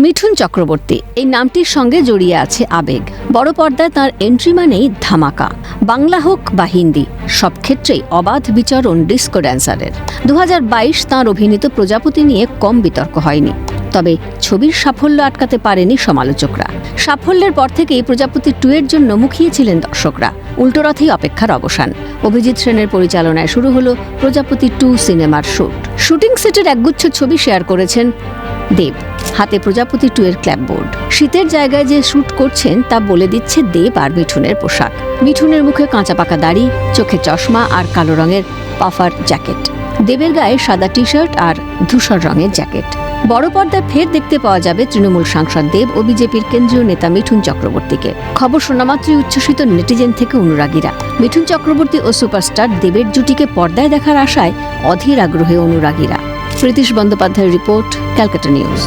মিঠুন চক্রবর্তী এই নামটির সঙ্গে জড়িয়ে আছে আবেগ। বড় পর্দায় তাঁর এন্ট্রি মানেই ধামাকা। বাংলা হোক বা হিন্দি, সব ক্ষেত্রেই অবাধ বিচরণ ডিস্কো ড্যান্সারের। 2022 তাঁর অভিনীত প্রজাপতি নিয়ে কম বিতর্ক হয়নি, তবে ছবির সাফল্য আটকাতে পারেনি সমালোচকরা। সাফল্যের পর থেকেই প্রজাপতি 2 এর জন্য মুখিয়েছিলেন দর্শকরা। উল্টো রথেই অপেক্ষার অবসান। অভিজিৎ সেনের পরিচালনায় শুরু হলো প্রজাপতি 2 সিনেমার শুটিং সেটের একগুচ্ছ ছবি শেয়ার করেছেন দেব। হাতে প্রজাপতি 2 এর ক্ল্যাপবোর্ড। শীতের জায়গায় যে শুট করছেন তা বলে দিচ্ছে দেব আর মিঠুনের পোশাক। মিঠুনের মুখে কাঁচা পাকা দাড়ি, চোখে চশমা আর কালো রঙের পাফার জ্যাকেট। দেবের গায়ে সাদা টি শার্ট আর ধূসর রঙের জ্যাকেট। বড় পর্দায় ফের দেখতে পাওয়া যাবে তৃণমূল সাংসদ দেব ও বিজেপির কেন্দ্রীয় নেতা মিঠুন চক্রবর্তীকে। খবর শোনামাত্রই উচ্ছ্বসিত নেটিজেন থেকে অনুরাগীরা। মিঠুন চক্রবর্তী ও সুপারস্টার দেবের জুটিকে পর্দায় দেখার আশায় অধীর আগ্রহে অনুরাগীরা। প্রীতিশ বন্দ্যোপাধ্যায়ের রিপোর্ট, ক্যালকাটা নিউজ।